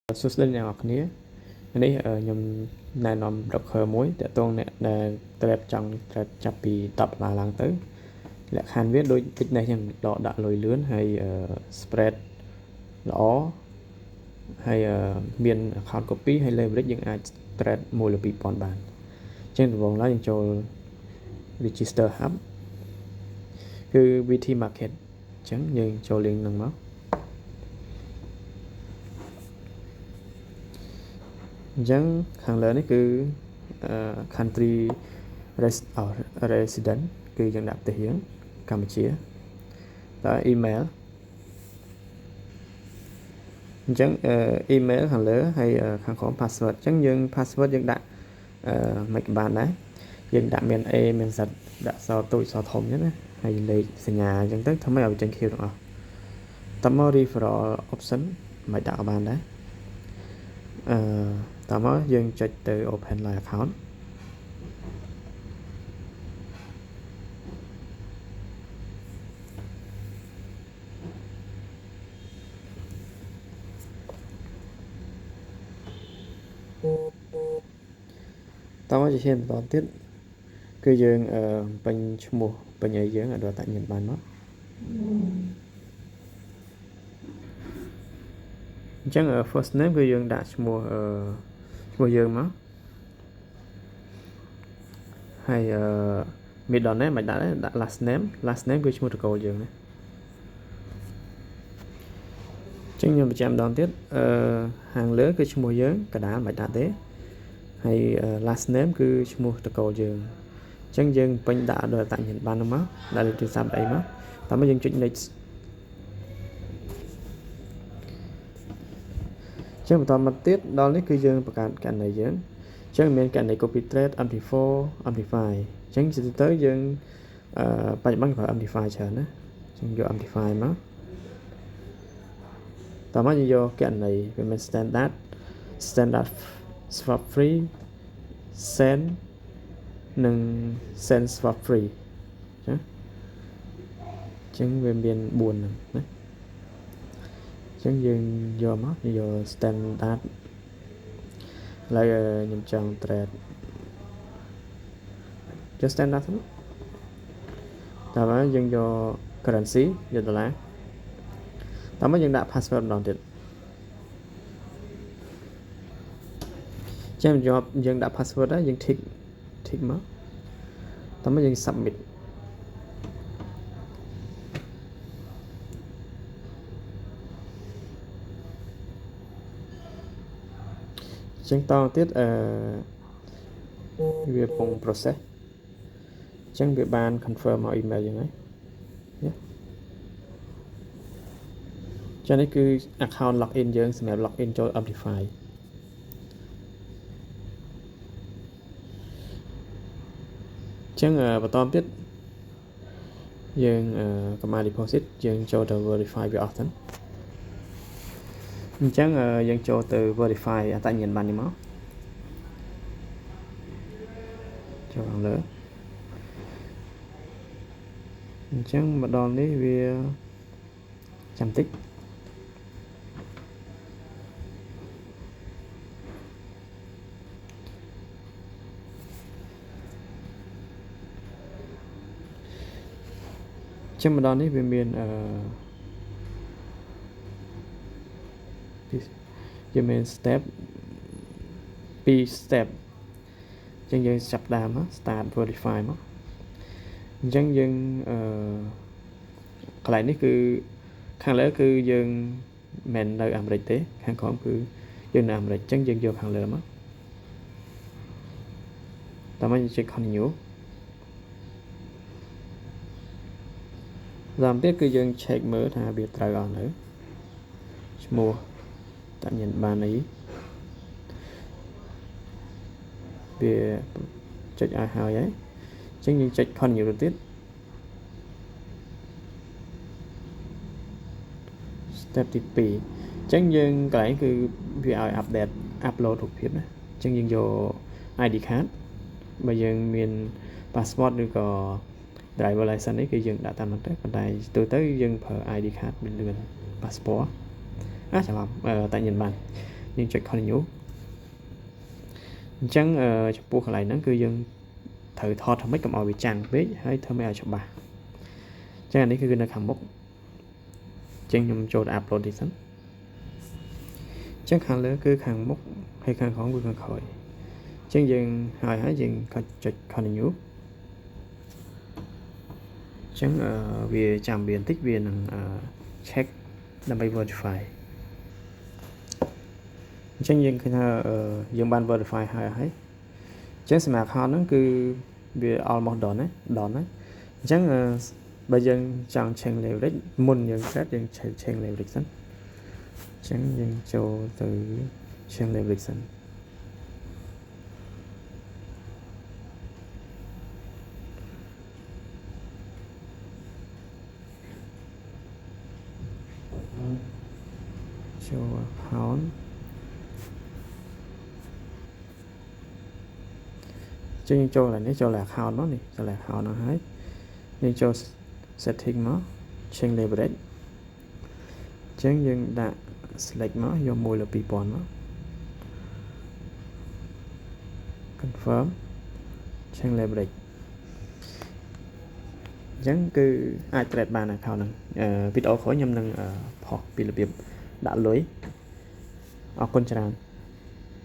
សួស្តីអ្នកនរគ្នានេះខ្ញុំណែនាំ broker មួយតើតោងអ្នកដែល trade ចង់ trade ចាប់ពី$10ឡើងទៅលក្ខខណ្ឌវាដូច fitness ចឹងដកដាក់លុយលឿនហើយspread ល្អហើយមាន account copy ហើយ leverage យើងអាច trade 1ឬ2000បានអញ្ចឹងដំបូងឡើយយើងចូល register hub គឺ VT market អញ្ចឹងយើងចូល link ហ្នឹងមកអញ្ចឹងខាងលើនេះគឺcountry resident គឺយើងដាក់ប្រទេសយើងកម្ពុជាតើ email អញ្ចឹងemail ខាងលើហើយខាងក្រោម password អញ្ចឹងយើង password យើងដាក់មិនបានដែរយើងដាក់មាន A មាន Z ដាក់សតូចសធំអញ្ចឹងណាហើយលេខសញ្ញាអញ្ចឹងទៅធ្វើម៉េចឲ្យចេញ Q ទាំងអស់តើមក referral option មិនដាក់បានដែរតើមកយើងចុចទៅ open live account តើមកជាបន្តទៀតគឺយើងពេញឈ្មោះពេញអីយើងអាចដាក់ញ៉ាំបានមកអញ្ចឹង first name គឺយើងដាក់ឈ្មោះយើងមកហើយmiddle name មិនដាក់ទេដាក់ last name គឺឈ្មោះតកូលយើងណាអញ្ចឹងខ្ញុំបញ្ចាំម្ដងទៀតខាងលើគឺឈ្មោះយើងកណ្ដាលមិនដាក់ទេហើយ last name គឺឈ្មោះតកូលយើងអញ្ចឹងយើងពេញដាក់ដល់តាញ៉ាំបានមកដាក់លេខទូរស័ព្ទអីមកតើមកយើងចុច next អញ្ចឹងបន្តមកទៀតដល់នេះគឺយើងបង្កើតករណីយើងអញ្ចឹងមានករណី copy trade MT4 MT5 អញ្ចឹងជាទៅយើងបច្ចុប្បន្នប្រើ MT5 ច្រើនណាអញ្ចឹងយក MT5 មកតើមកយើងយកករណីវាមាន standard swap free send និង send swap free អញ្ចឹងវាមាន4ហ្នឹងណាអញ្ចឹងយើងយកមកយក standard ឥឡូវខ្ញុំចង់ trade យក standard ទៅតើមកយើងយក currency យកដុល្លារតើមកយើងដាក់ password ម្ដងទៀតចាំយើងដាក់ password ហើយយើង tick មកតើមកយើង submit ចឹងតទៀតវាពង process ចឹងវាបាន confirm មក email យើងហើយចឹងនេះគឺ account login យើងសម្រាប់ login ចូល Optify ចឹងបន្តទៀតយើងcommand deposit យើងចូលទៅ verify វាអស់ទៅអញ្ចឹងយើងចូលទៅ verify អត្តសញ្ញាណប័ណ្ណនេះមកចូលខាងលើអញ្ចឹងមកដល់នេះវាចាំតិចចឹងមកដល់នេះវាមានយើងមាន step 2 step អញ្ចឹងយើងចាប់ដើមមក start verify មកអញ្ចឹងយើងកន្លែងនេះគឺខាងលើគឺយើងមិននៅអាមេរិកទេខាងក្រោមគឺយើងនៅអាមេរិកអញ្ចឹងយើងយកខាងលើមកតើមកយើងចុច continue តាមទៀតគឺយើង check មើលថាវាត្រូវអត់នៅឈ្មោះតាញ៉ាំបានអីវាចុចឲ្យហើយអញ្ចឹងយើងចុច continue ទៅទៀត step ទី2អញ្ចឹងយើងកន្លែងគឺវាឲ្យ update upload រូបភាពណាអញ្ចឹងយើងយក ID card បើយើងមាន passport ឬក៏ driver license នេះគឺយើងដាក់តាមនោះទៅប៉ុន្តែទូទៅយើងប្រើ ID card មានលឿន passport ចាំតាញ៉ាំបាន យើងចុច continue អញ្ចឹងចំពោះកន្លែងហ្នឹងគឺយើងត្រូវថតធ្វើម៉េចកុំឲ្យវាចាំងពេកហើយធ្វើម៉េចឲ្យច្បាស់អញ្ចឹងអានេះគឺនៅខាងមុខអញ្ចឹងខ្ញុំចូល upload ទីសិនអញ្ចឹងខាងលើគឺខាងមុខហើយខាងក្រោមគឺខាងក្រោយអញ្ចឹងយើងហើយយើងក៏ចុច continue អញ្ចឹងវាចាំវាបន្តិចវានឹងcheck ដើម្បី verify អញ្ចឹងយើងឃើញថាយើងបាន verify ហើយអញ្ចឹងសម្រាប់ account ហ្នឹងគឺវា almost done ណាអញ្ចឹងបើយើងចង់ change leverage មុនយើង set យើង change leverage សិនអញ្ចឹងយើងចូលទៅ change leverage សិនចូល account ចឹងយើងចូលកន្លែងនេះចូល account មកនេះចូល account ហ្នឹងហើយយើងចូល setting មក change leverage ចឹងយើងដាក់ select មកយក1លើ2000មក confirm change leverage អញ្ចឹងគឺអាច trade បាន account ហ្នឹងវីដេអូក្រោយខ្ញុំនឹងផុសពីរបៀបដាក់លុយអរគុណច្រើន